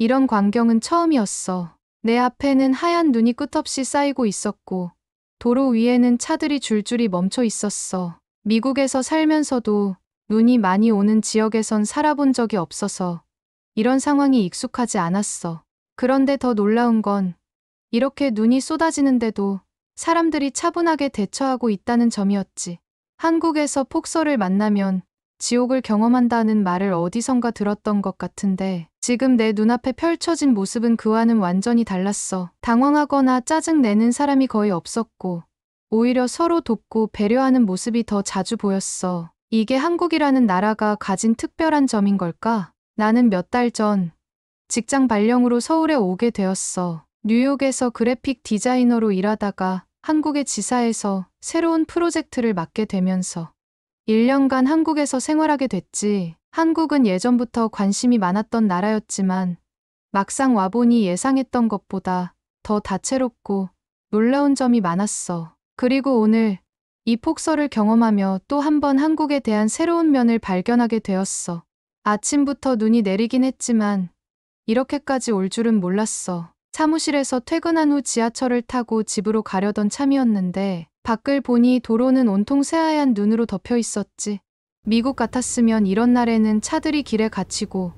이런 광경은 처음이었어. 내 앞에는 하얀 눈이 끝없이 쌓이고 있었고 도로 위에는 차들이 줄줄이 멈춰 있었어. 미국에서 살면서도 눈이 많이 오는 지역에선 살아본 적이 없어서 이런 상황이 익숙하지 않았어. 그런데 더 놀라운 건 이렇게 눈이 쏟아지는데도 사람들이 차분하게 대처하고 있다는 점이었지. 한국에서 폭설을 만나면 지옥을 경험한다는 말을 어디선가 들었던 것 같은데 지금 내 눈앞에 펼쳐진 모습은 그와는 완전히 달랐어. 당황하거나 짜증내는 사람이 거의 없었고 오히려 서로 돕고 배려하는 모습이 더 자주 보였어. 이게 한국이라는 나라가 가진 특별한 점인 걸까? 나는 몇 달 전 직장 발령으로 서울에 오게 되었어. 뉴욕에서 그래픽 디자이너로 일하다가 한국의 지사에서 새로운 프로젝트를 맡게 되면서 1년간 한국에서 생활하게 됐지. 한국은 예전부터 관심이 많았던 나라였지만 막상 와보니 예상했던 것보다 더 다채롭고 놀라운 점이 많았어. 그리고 오늘 이 폭설을 경험하며 또 한 번 한국에 대한 새로운 면을 발견하게 되었어. 아침부터 눈이 내리긴 했지만 이렇게까지 올 줄은 몰랐어. 사무실에서 퇴근한 후 지하철을 타고 집으로 가려던 참이었는데 밖을 보니 도로는 온통 새하얀 눈으로 덮여 있었지. 미국 같았으면 이런 날에는 차들이 길에 갇히고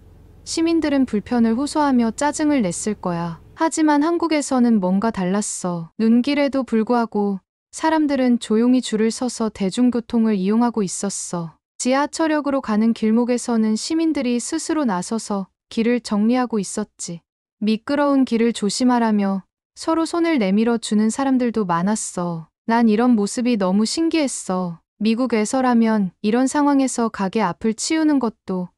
시민들은 불편을 호소하며 짜증을 냈을 거야. 하지만 한국에서는 뭔가 달랐어. 눈길에도 불구하고 사람들은 조용히 줄을 서서 대중교통을 이용하고 있었어. 지하철역으로 가는 길목에서는 시민들이 스스로 나서서 길을 정리하고 있었지. 미끄러운 길을 조심하라며 서로 손을 내밀어 주는 사람들도 많았어. 난 이런 모습이 너무 신기했어. 미국에서라면 이런 상황에서 가게 앞을 치우는 것도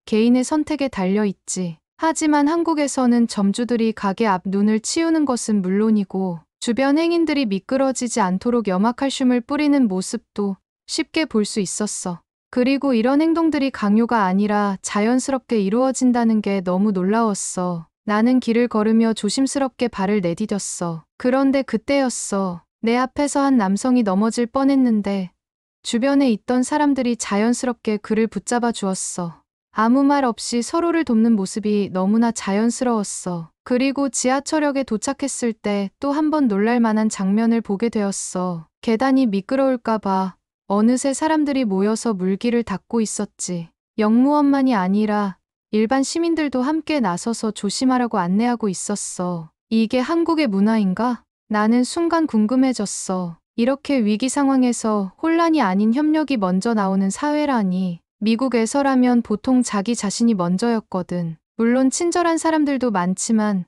개인의 선택에 달려 있지. 하지만 한국에서는 점주들이 가게 앞 눈을 치우는 것은 물론이고 주변 행인들이 미끄러지지 않도록 염화칼슘을 뿌리는 모습도 쉽게 볼 수 있었어. 그리고 이런 행동들이 강요가 아니라 자연스럽게 이루어진다는 게 너무 놀라웠어. 나는 길을 걸으며 조심스럽게 발을 내디뎠어. 그런데 그때였어. 내 앞에서 한 남성이 넘어질 뻔했는데 주변에 있던 사람들이 자연스럽게 그를 붙잡아 주었어. 아무 말 없이 서로를 돕는 모습이 너무나 자연스러웠어. 그리고 지하철역에 도착했을 때 또 한 번 놀랄 만한 장면을 보게 되었어. 계단이 미끄러울까봐 어느새 사람들이 모여서 물길을 닦고 있었지. 영무원만이 아니라 일반 시민들도 함께 나서서 조심하라고 안내하고 있었어. 이게 한국의 문화인가? 나는 순간 궁금해졌어. 이렇게 위기 상황에서 혼란이 아닌 협력이 먼저 나오는 사회라니. 미국에서라면 보통 자기 자신이 먼저였거든. 물론 친절한 사람들도 많지만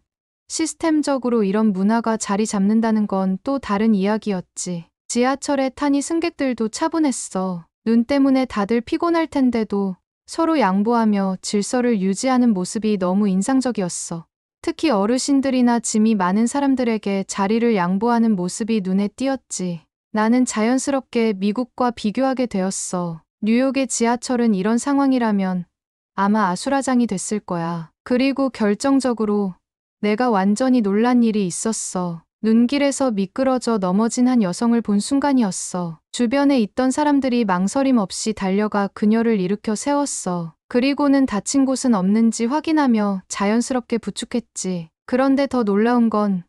시스템적으로 이런 문화가 자리 잡는다는 건 또 다른 이야기였지. 지하철에 타니 승객들도 차분했어. 눈 때문에 다들 피곤할 텐데도 서로 양보하며 질서를 유지하는 모습이 너무 인상적이었어. 특히 어르신들이나 짐이 많은 사람들에게 자리를 양보하는 모습이 눈에 띄었지. 나는 자연스럽게 미국과 비교하게 되었어. 뉴욕의 지하철은 이런 상황이라면 아마 아수라장이 됐을 거야. 그리고 결정적으로 내가 완전히 놀란 일이 있었어. 눈길에서 미끄러져 넘어진 한 여성을 본 순간이었어. 주변에 있던 사람들이 망설임 없이 달려가 그녀를 일으켜 세웠어. 그리고는 다친 곳은 없는지 확인하며 자연스럽게 부축했지. 그런데 더 놀라운 건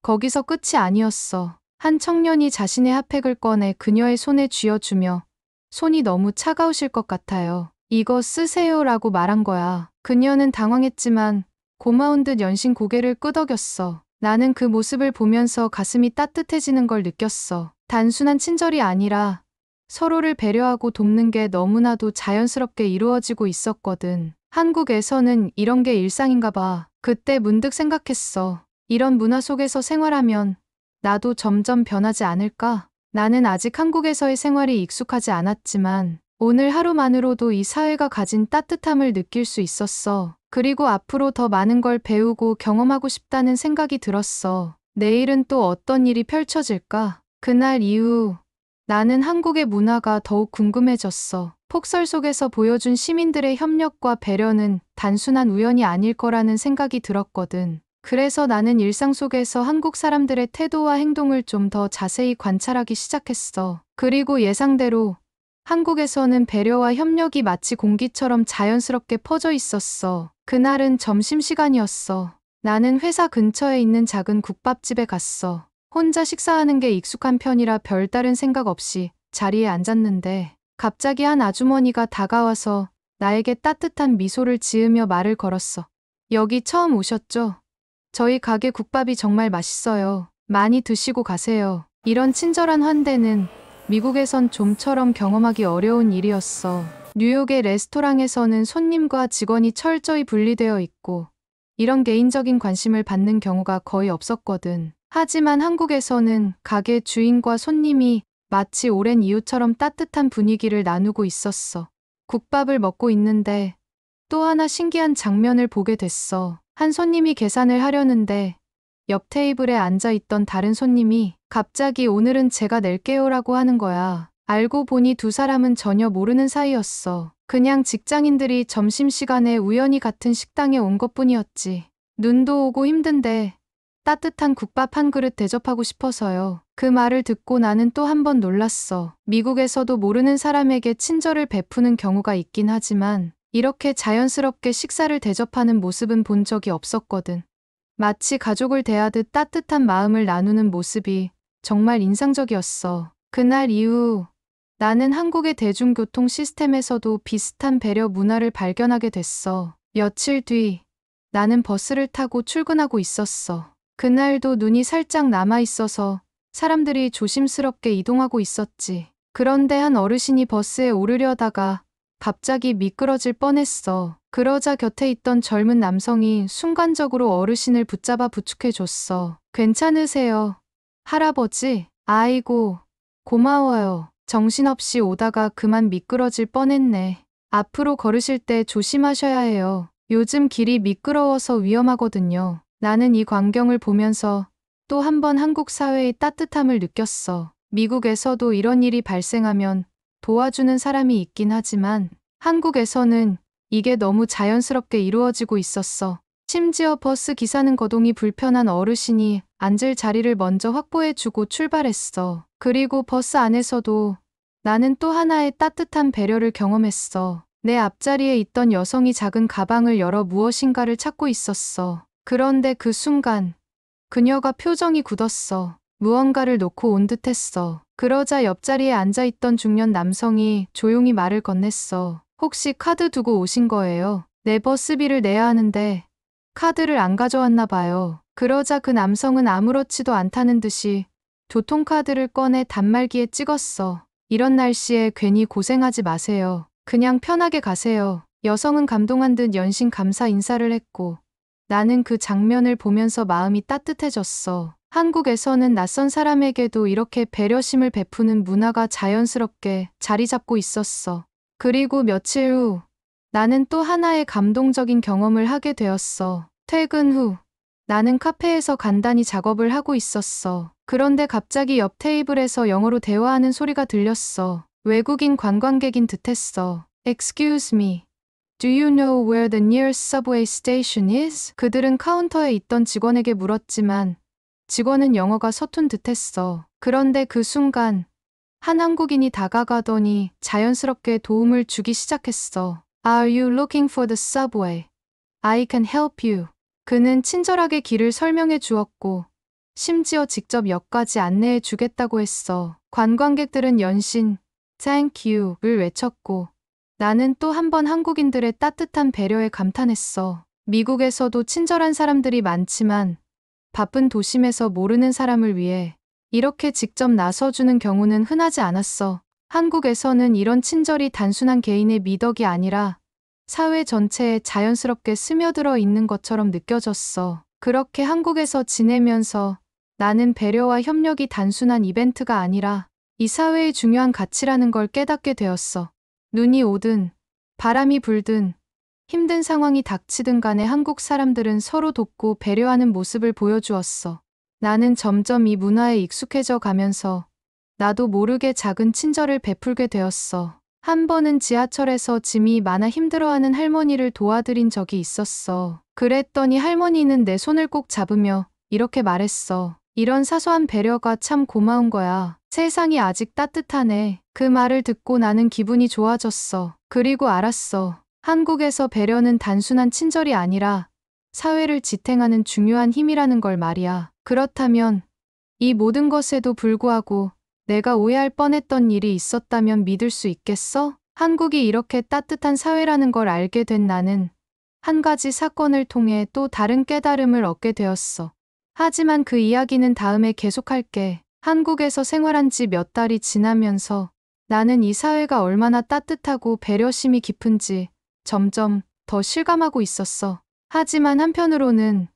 거기서 끝이 아니었어. 한 청년이 자신의 핫팩을 꺼내 그녀의 손에 쥐어주며 손이 너무 차가우실 것 같아요. 이거 쓰세요라고 말한 거야. 그녀는 당황했지만 고마운 듯 연신 고개를 끄덕였어. 나는 그 모습을 보면서 가슴이 따뜻해지는 걸 느꼈어. 단순한 친절이 아니라 서로를 배려하고 돕는 게 너무나도 자연스럽게 이루어지고 있었거든. 한국에서는 이런 게 일상인가 봐. 그때 문득 생각했어. 이런 문화 속에서 생활하면 나도 점점 변하지 않을까? 나는 아직 한국에서의 생활이 익숙하지 않았지만 오늘 하루만으로도 이 사회가 가진 따뜻함을 느낄 수 있었어. 그리고 앞으로 더 많은 걸 배우고 경험하고 싶다는 생각이 들었어. 내일은 또 어떤 일이 펼쳐질까? 그날 이후 나는 한국의 문화가 더욱 궁금해졌어. 폭설 속에서 보여준 시민들의 협력과 배려는 단순한 우연이 아닐 거라는 생각이 들었거든. 그래서 나는 일상 속에서 한국 사람들의 태도와 행동을 좀 더 자세히 관찰하기 시작했어. 그리고 예상대로 한국에서는 배려와 협력이 마치 공기처럼 자연스럽게 퍼져 있었어. 그날은 점심시간이었어. 나는 회사 근처에 있는 작은 국밥집에 갔어. 혼자 식사하는 게 익숙한 편이라 별다른 생각 없이 자리에 앉았는데 갑자기 한 아주머니가 다가와서 나에게 따뜻한 미소를 지으며 말을 걸었어. 여기 처음 오셨죠? 저희 가게 국밥이 정말 맛있어요. 많이 드시고 가세요. 이런 친절한 환대는 미국에선 좀처럼 경험하기 어려운 일이었어. 뉴욕의 레스토랑에서는 손님과 직원이 철저히 분리되어 있고 이런 개인적인 관심을 받는 경우가 거의 없었거든. 하지만 한국에서는 가게 주인과 손님이 마치 오랜 이웃처럼 따뜻한 분위기를 나누고 있었어. 국밥을 먹고 있는데 또 하나 신기한 장면을 보게 됐어. 한 손님이 계산을 하려는데 옆 테이블에 앉아 있던 다른 손님이 갑자기 오늘은 제가 낼게요라고 하는 거야. 알고 보니 두 사람은 전혀 모르는 사이였어. 그냥 직장인들이 점심시간에 우연히 같은 식당에 온 것뿐이었지. 눈도 오고 힘든데 따뜻한 국밥 한 그릇 대접하고 싶어서요. 그 말을 듣고 나는 또 한 번 놀랐어. 미국에서도 모르는 사람에게 친절을 베푸는 경우가 있긴 하지만 이렇게 자연스럽게 식사를 대접하는 모습은 본 적이 없었거든. 마치 가족을 대하듯 따뜻한 마음을 나누는 모습이 정말 인상적이었어. 그날 이후 나는 한국의 대중교통 시스템에서도 비슷한 배려 문화를 발견하게 됐어. 며칠 뒤 나는 버스를 타고 출근하고 있었어. 그날도 눈이 살짝 남아 있어서 사람들이 조심스럽게 이동하고 있었지. 그런데 한 어르신이 버스에 오르려다가 갑자기 미끄러질 뻔했어. 그러자 곁에 있던 젊은 남성이 순간적으로 어르신을 붙잡아 부축해줬어. 괜찮으세요? 할아버지? 아이고, 고마워요. 정신없이 오다가 그만 미끄러질 뻔했네. 앞으로 걸으실 때 조심하셔야 해요. 요즘 길이 미끄러워서 위험하거든요. 나는 이 광경을 보면서 또 한 번 한국 사회의 따뜻함을 느꼈어. 미국에서도 이런 일이 발생하면 도와주는 사람이 있긴 하지만 한국에서는 이게 너무 자연스럽게 이루어지고 있었어. 심지어 버스 기사는 거동이 불편한 어르신이 앉을 자리를 먼저 확보해주고 출발했어. 그리고 버스 안에서도 나는 또 하나의 따뜻한 배려를 경험했어. 내 앞자리에 있던 여성이 작은 가방을 열어 무엇인가를 찾고 있었어. 그런데 그 순간 그녀가 표정이 굳었어. 무언가를 놓고 온 듯했어. 그러자 옆자리에 앉아있던 중년 남성이 조용히 말을 건넸어. 혹시 카드 두고 오신 거예요? 내 버스비를 내야 하는데 카드를 안 가져왔나 봐요. 그러자 그 남성은 아무렇지도 않다는 듯이 교통카드를 꺼내 단말기에 찍었어. 이런 날씨에 괜히 고생하지 마세요. 그냥 편하게 가세요. 여성은 감동한 듯 연신 감사 인사를 했고 나는 그 장면을 보면서 마음이 따뜻해졌어. 한국에서는 낯선 사람에게도 이렇게 배려심을 베푸는 문화가 자연스럽게 자리 잡고 있었어. 그리고 며칠 후 나는 또 하나의 감동적인 경험을 하게 되었어. 퇴근 후 나는 카페에서 간단히 작업을 하고 있었어. 그런데 갑자기 옆 테이블에서 영어로 대화하는 소리가 들렸어. 외국인 관광객인 듯했어. Excuse me. Do you know where the nearest subway station is? 그들은 카운터에 있던 직원에게 물었지만 직원은 영어가 서툰 듯했어. 그런데 그 순간 한 한국인이 다가가더니 자연스럽게 도움을 주기 시작했어. Are you looking for the subway? I can help you. 그는 친절하게 길을 설명해 주었고 심지어 직접 역까지 안내해 주겠다고 했어. 관광객들은 연신 Thank you를 외쳤고 나는 또 한 번 한국인들의 따뜻한 배려에 감탄했어. 미국에서도 친절한 사람들이 많지만 바쁜 도심에서 모르는 사람을 위해 이렇게 직접 나서주는 경우는 흔하지 않았어. 한국에서는 이런 친절이 단순한 개인의 미덕이 아니라 사회 전체에 자연스럽게 스며들어 있는 것처럼 느껴졌어. 그렇게 한국에서 지내면서 나는 배려와 협력이 단순한 이벤트가 아니라 이 사회의 중요한 가치라는 걸 깨닫게 되었어. 눈이 오든 바람이 불든 힘든 상황이 닥치든 간에 한국 사람들은 서로 돕고 배려하는 모습을 보여주었어. 나는 점점 이 문화에 익숙해져 가면서 나도 모르게 작은 친절을 베풀게 되었어. 한 번은 지하철에서 짐이 많아 힘들어하는 할머니를 도와드린 적이 있었어. 그랬더니 할머니는 내 손을 꼭 잡으며 이렇게 말했어. 이런 사소한 배려가 참 고마운 거야. 세상이 아직 따뜻하네. 그 말을 듣고 나는 기분이 좋아졌어. 그리고 알았어. 한국에서 배려는 단순한 친절이 아니라 사회를 지탱하는 중요한 힘이라는 걸 말이야. 그렇다면 이 모든 것에도 불구하고 내가 오해할 뻔했던 일이 있었다면 믿을 수 있겠어? 한국이 이렇게 따뜻한 사회라는 걸 알게 된 나는 한 가지 사건을 통해 또 다른 깨달음을 얻게 되었어. 하지만 그 이야기는 다음에 계속할게. 한국에서 생활한 지 몇 달이 지나면서 나는 이 사회가 얼마나 따뜻하고 배려심이 깊은지 점점 더 실감하고 있었어. 하지만 한편으로는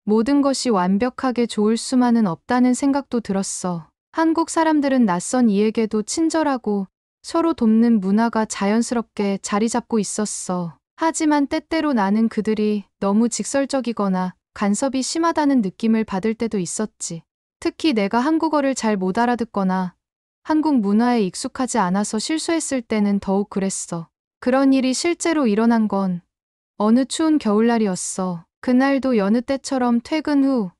모든 것이 완벽하게 좋을 수만은 없다는 생각도 들었어. 한국 사람들은 낯선 이에게도 친절하고 서로 돕는 문화가 자연스럽게 자리 잡고 있었어. 하지만 때때로 나는 그들이 너무 직설적이거나 간섭이 심하다는 느낌을 받을 때도 있었지. 특히 내가 한국어를 잘 못 알아듣거나 한국 문화에 익숙하지 않아서 실수했을 때는 더욱 그랬어. 그런 일이 실제로 일어난 건 어느 추운 겨울날이었어. 그날도 여느 때처럼 퇴근 후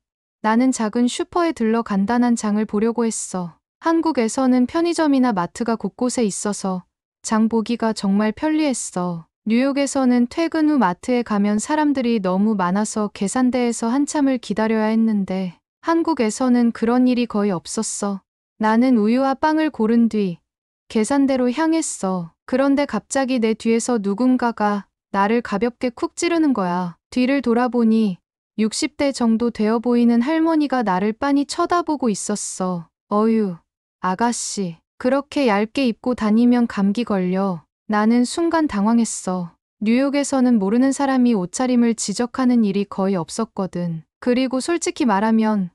나는 작은 슈퍼에 들러 간단한 장을 보려고 했어. 한국에서는 편의점이나 마트가 곳곳에 있어서 장 보기가 정말 편리했어. 뉴욕에서는 퇴근 후 마트에 가면 사람들이 너무 많아서 계산대에서 한참을 기다려야 했는데 한국에서는 그런 일이 거의 없었어. 나는 우유와 빵을 고른 뒤 계산대로 향했어. 그런데 갑자기 내 뒤에서 누군가가 나를 가볍게 쿡 찌르는 거야. 뒤를 돌아보니 60대 정도 되어 보이는 할머니가 나를 빤히 쳐다보고 있었어. 어휴, 아가씨. 그렇게 얇게 입고 다니면 감기 걸려. 나는 순간 당황했어. 뉴욕에서는 모르는 사람이 옷차림을 지적하는 일이 거의 없었거든. 그리고 솔직히 말하면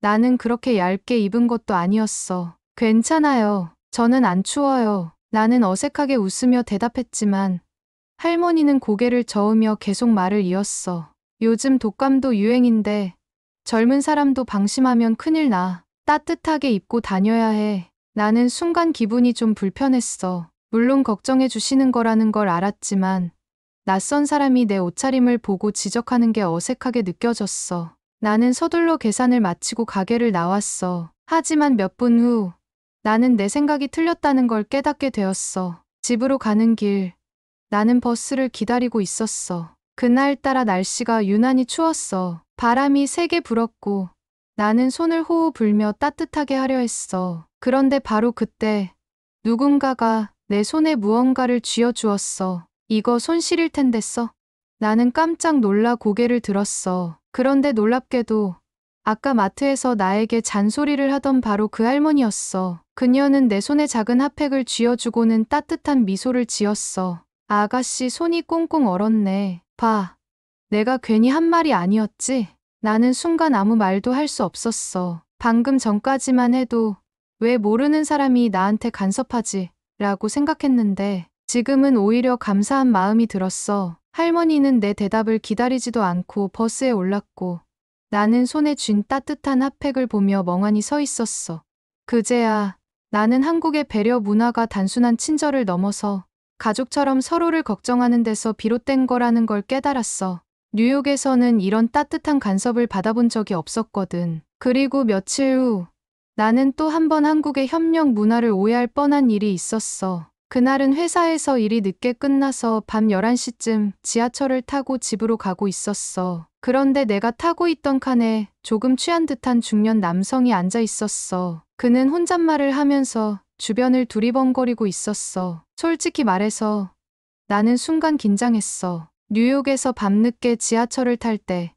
나는 그렇게 얇게 입은 것도 아니었어. 괜찮아요. 저는 안 추워요. 나는 어색하게 웃으며 대답했지만 할머니는 고개를 저으며 계속 말을 이었어. 요즘 독감도 유행인데 젊은 사람도 방심하면 큰일 나. 따뜻하게 입고 다녀야 해. 나는 순간 기분이 좀 불편했어. 물론 걱정해 주시는 거라는 걸 알았지만 낯선 사람이 내 옷차림을 보고 지적하는 게 어색하게 느껴졌어. 나는 서둘러 계산을 마치고 가게를 나왔어. 하지만 몇 분 후 나는 내 생각이 틀렸다는 걸 깨닫게 되었어. 집으로 가는 길, 나는 버스를 기다리고 있었어. 그날따라 날씨가 유난히 추웠어. 바람이 세게 불었고 나는 손을 호호 불며 따뜻하게 하려 했어. 그런데 바로 그때 누군가가 내 손에 무언가를 쥐어주었어. 이거 손 시릴 텐데 써. 나는 깜짝 놀라 고개를 들었어. 그런데 놀랍게도 아까 마트에서 나에게 잔소리를 하던 바로 그 할머니였어. 그녀는 내 손에 작은 핫팩을 쥐어주고는 따뜻한 미소를 지었어. 아가씨 손이 꽁꽁 얼었네. 봐. 내가 괜히 한 말이 아니었지? 나는 순간 아무 말도 할 수 없었어. 방금 전까지만 해도 왜 모르는 사람이 나한테 간섭하지? 라고 생각했는데 지금은 오히려 감사한 마음이 들었어. 할머니는 내 대답을 기다리지도 않고 버스에 올랐고 나는 손에 쥔 따뜻한 핫팩을 보며 멍하니 서 있었어. 그제야 나는 한국의 배려 문화가 단순한 친절을 넘어서 가족처럼 서로를 걱정하는 데서 비롯된 거라는 걸 깨달았어. 뉴욕에서는 이런 따뜻한 간섭을 받아본 적이 없었거든. 그리고 며칠 후 나는 또 한 번 한국의 협력 문화를 오해할 뻔한 일이 있었어. 그날은 회사에서 일이 늦게 끝나서 밤 11시쯤 지하철을 타고 집으로 가고 있었어. 그런데 내가 타고 있던 칸에 조금 취한 듯한 중년 남성이 앉아 있었어. 그는 혼잣말을 하면서 주변을 두리번거리고 있었어. 솔직히 말해서 나는 순간 긴장했어. 뉴욕에서 밤늦게 지하철을 탈 때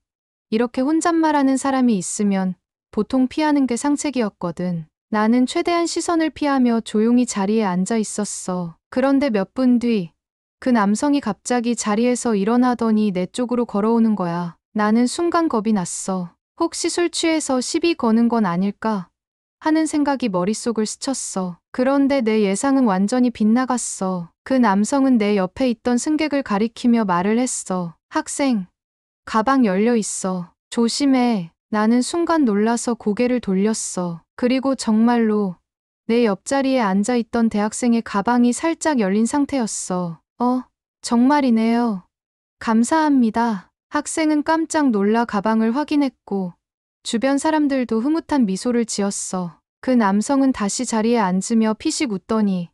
이렇게 혼잣말하는 사람이 있으면 보통 피하는 게 상책이었거든. 나는 최대한 시선을 피하며 조용히 자리에 앉아 있었어. 그런데 몇 분 뒤 그 남성이 갑자기 자리에서 일어나더니 내 쪽으로 걸어오는 거야. 나는 순간 겁이 났어. 혹시 술 취해서 시비 거는 건 아닐까 하는 생각이 머릿속을 스쳤어. 그런데 내 예상은 완전히 빗나갔어. 그 남성은 내 옆에 있던 승객을 가리키며 말을 했어. 학생, 가방 열려 있어. 조심해. 나는 순간 놀라서 고개를 돌렸어. 그리고 정말로 내 옆자리에 앉아있던 대학생의 가방이 살짝 열린 상태였어. 정말이네요. 감사합니다. 학생은 깜짝 놀라 가방을 확인했고 주변 사람들도 흐뭇한 미소를 지었어. 그 남성은 다시 자리에 앉으며 피식 웃더니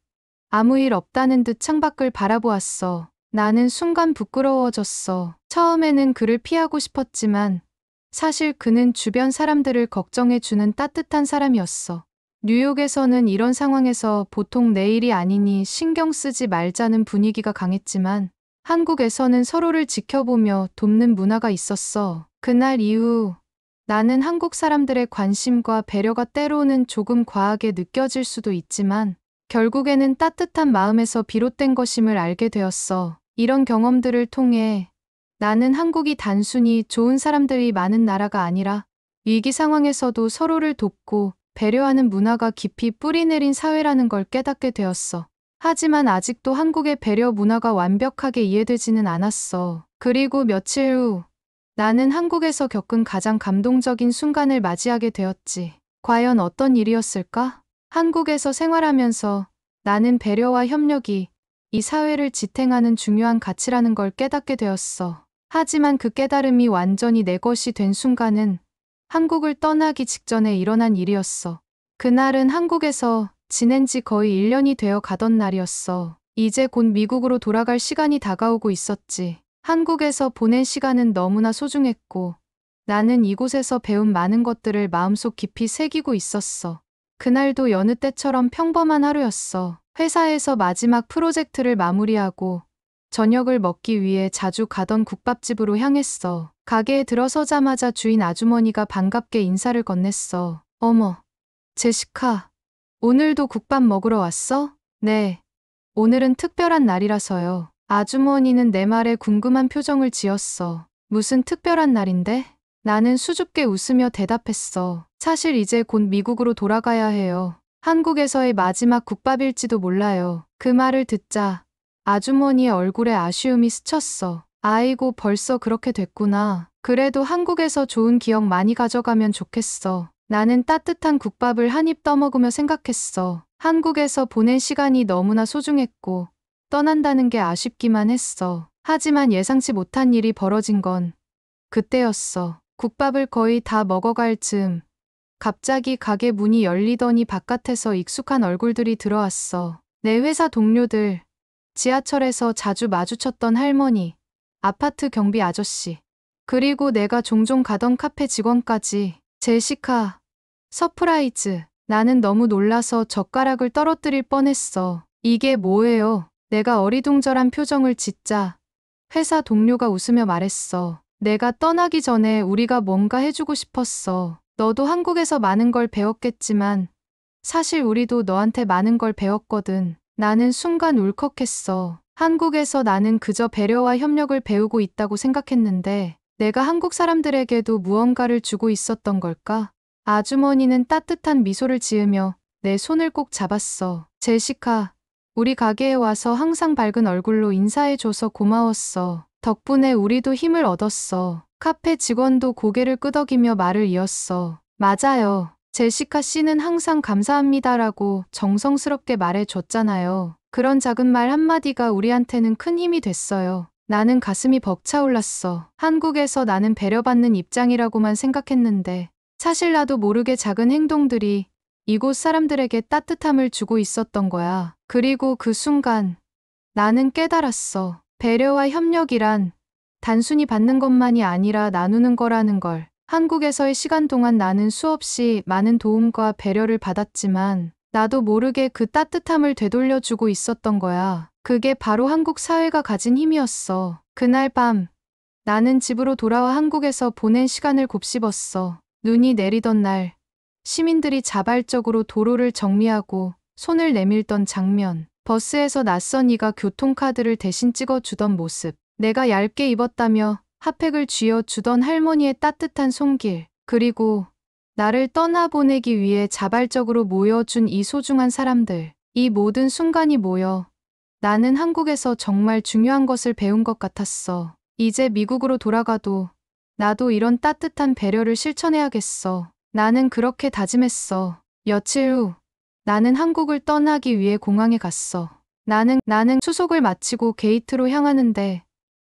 아무 일 없다는 듯 창밖을 바라보았어. 나는 순간 부끄러워졌어. 처음에는 그를 피하고 싶었지만 사실 그는 주변 사람들을 걱정해주는 따뜻한 사람이었어. 뉴욕에서는 이런 상황에서 보통 내 일이 아니니 신경 쓰지 말자는 분위기가 강했지만 한국에서는 서로를 지켜보며 돕는 문화가 있었어. 그날 이후 나는 한국 사람들의 관심과 배려가 때로는 조금 과하게 느껴질 수도 있지만 결국에는 따뜻한 마음에서 비롯된 것임을 알게 되었어. 이런 경험들을 통해 나는 한국이 단순히 좋은 사람들이 많은 나라가 아니라 위기 상황에서도 서로를 돕고 배려하는 문화가 깊이 뿌리내린 사회라는 걸 깨닫게 되었어. 하지만 아직도 한국의 배려 문화가 완벽하게 이해되지는 않았어. 그리고 며칠 후 나는 한국에서 겪은 가장 감동적인 순간을 맞이하게 되었지. 과연 어떤 일이었을까? 한국에서 생활하면서 나는 배려와 협력이 이 사회를 지탱하는 중요한 가치라는 걸 깨닫게 되었어. 하지만 그 깨달음이 완전히 내 것이 된 순간은 한국을 떠나기 직전에 일어난 일이었어. 그날은 한국에서 지낸 지 거의 1년이 되어 가던 날이었어. 이제 곧 미국으로 돌아갈 시간이 다가오고 있었지. 한국에서 보낸 시간은 너무나 소중했고 나는 이곳에서 배운 많은 것들을 마음속 깊이 새기고 있었어. 그날도 여느 때처럼 평범한 하루였어. 회사에서 마지막 프로젝트를 마무리하고 저녁을 먹기 위해 자주 가던 국밥집으로 향했어. 가게에 들어서자마자 주인 아주머니가 반갑게 인사를 건넸어. 어머, 제시카, 오늘도 국밥 먹으러 왔어? 네, 오늘은 특별한 날이라서요. 아주머니는 내 말에 궁금한 표정을 지었어. 무슨 특별한 날인데? 나는 수줍게 웃으며 대답했어. 사실 이제 곧 미국으로 돌아가야 해요. 한국에서의 마지막 국밥일지도 몰라요. 그 말을 듣자 아주머니의 얼굴에 아쉬움이 스쳤어. 아이고, 벌써 그렇게 됐구나. 그래도 한국에서 좋은 기억 많이 가져가면 좋겠어. 나는 따뜻한 국밥을 한 입 떠먹으며 생각했어. 한국에서 보낸 시간이 너무나 소중했고 떠난다는 게 아쉽기만 했어. 하지만 예상치 못한 일이 벌어진 건 그때였어. 국밥을 거의 다 먹어갈 즈음 갑자기 가게 문이 열리더니 바깥에서 익숙한 얼굴들이 들어왔어. 내 회사 동료들, 지하철에서 자주 마주쳤던 할머니, 아파트 경비 아저씨, 그리고 내가 종종 가던 카페 직원까지. 제시카, 서프라이즈. 나는 너무 놀라서 젓가락을 떨어뜨릴 뻔했어. 이게 뭐예요? 내가 어리둥절한 표정을 짓자 회사 동료가 웃으며 말했어. 내가 떠나기 전에 우리가 뭔가 해주고 싶었어. 너도 한국에서 많은 걸 배웠겠지만 사실 우리도 너한테 많은 걸 배웠거든. 나는 순간 울컥했어. 한국에서 나는 그저 배려와 협력을 배우고 있다고 생각했는데 내가 한국 사람들에게도 무언가를 주고 있었던 걸까? 아주머니는 따뜻한 미소를 지으며 내 손을 꼭 잡았어. 제시카, 우리 가게에 와서 항상 밝은 얼굴로 인사해줘서 고마웠어. 덕분에 우리도 힘을 얻었어. 카페 직원도 고개를 끄덕이며 말을 이었어. 맞아요. 제시카 씨는 항상 감사합니다라고 정성스럽게 말해줬잖아요. 그런 작은 말 한마디가 우리한테는 큰 힘이 됐어요. 나는 가슴이 벅차올랐어. 한국에서 나는 배려받는 입장이라고만 생각했는데 사실 나도 모르게 작은 행동들이 이곳 사람들에게 따뜻함을 주고 있었던 거야. 그리고 그 순간 나는 깨달았어. 배려와 협력이란 단순히 받는 것만이 아니라 나누는 거라는 걸. 한국에서의 시간 동안 나는 수없이 많은 도움과 배려를 받았지만 나도 모르게 그 따뜻함을 되돌려주고 있었던 거야. 그게 바로 한국 사회가 가진 힘이었어. 그날 밤 나는 집으로 돌아와 한국에서 보낸 시간을 곱씹었어. 눈이 내리던 날 시민들이 자발적으로 도로를 정리하고 손을 내밀던 장면, 버스에서 낯선 이가 교통카드를 대신 찍어주던 모습, 내가 얇게 입었다며 핫팩을 쥐어주던 할머니의 따뜻한 손길, 그리고 나를 떠나보내기 위해 자발적으로 모여준 이 소중한 사람들. 이 모든 순간이 모여 나는 한국에서 정말 중요한 것을 배운 것 같았어. 이제 미국으로 돌아가도 나도 이런 따뜻한 배려를 실천해야겠어. 나는 그렇게 다짐했어. 며칠 후 나는 한국을 떠나기 위해 공항에 갔어. 나는 수속을 마치고 게이트로 향하는데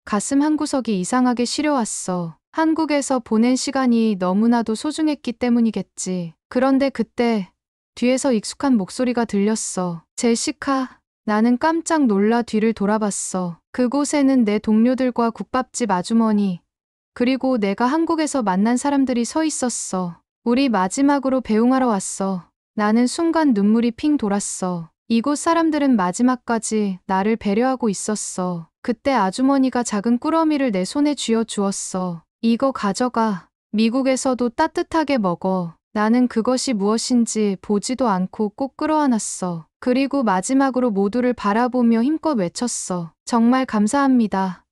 가슴 한구석이 이상하게 시려왔어. 한국에서 보낸 시간이 너무나도 소중했기 때문이겠지. 그런데 그때 뒤에서 익숙한 목소리가 들렸어. 제시카. 나는 깜짝 놀라 뒤를 돌아봤어. 그곳에는 내 동료들과 국밥집 아주머니, 그리고 내가 한국에서 만난 사람들이 서 있었어. 우리 마지막으로 배웅하러 왔어. 나는 순간 눈물이 핑 돌았어. 이곳 사람들은 마지막까지 나를 배려하고 있었어. 그때 아주머니가 작은 꾸러미를 내 손에 쥐어 주었어. 이거 가져가. 미국에서도 따뜻하게 먹어. 나는 그것이 무엇인지 보지도 않고 꼭 끌어안았어. 그리고 마지막으로 모두를 바라보며 힘껏 외쳤어. 정말 감사합니다.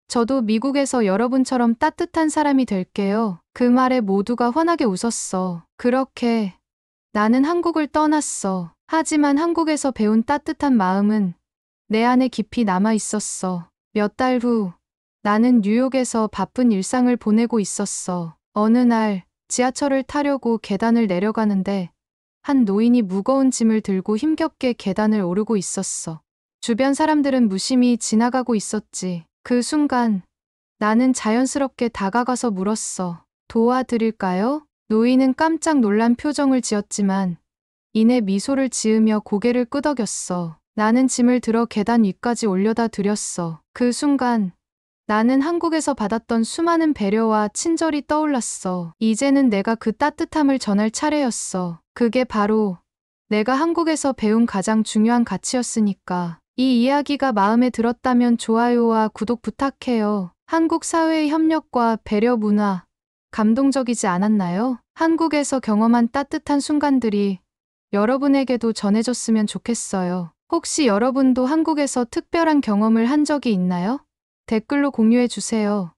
저도 미국에서 여러분처럼 따뜻한 사람이 될게요. 그 말에 모두가 환하게 웃었어. 그렇게 나는 한국을 떠났어. 하지만 한국에서 배운 따뜻한 마음은 내 안에 깊이 남아 있었어. 몇 달 후, 나는 뉴욕에서 바쁜 일상을 보내고 있었어. 어느 날, 지하철을 타려고 계단을 내려가는데, 한 노인이 무거운 짐을 들고 힘겹게 계단을 오르고 있었어. 주변 사람들은 무심히 지나가고 있었지. 그 순간, 나는 자연스럽게 다가가서 물었어. 도와드릴까요? 노인은 깜짝 놀란 표정을 지었지만, 이내 미소를 지으며 고개를 끄덕였어. 나는 짐을 들어 계단 위까지 올려다 드렸어. 그 순간 나는 한국에서 받았던 수많은 배려와 친절이 떠올랐어. 이제는 내가 그 따뜻함을 전할 차례였어. 그게 바로 내가 한국에서 배운 가장 중요한 가치였으니까. 이 이야기가 마음에 들었다면 좋아요와 구독 부탁해요. 한국 사회의 협력과 배려 문화, 감동적이지 않았나요? 한국에서 경험한 따뜻한 순간들이 여러분에게도 전해졌으면 좋겠어요. 혹시 여러분도 한국에서 특별한 경험을 한 적이 있나요? 댓글로 공유해 주세요.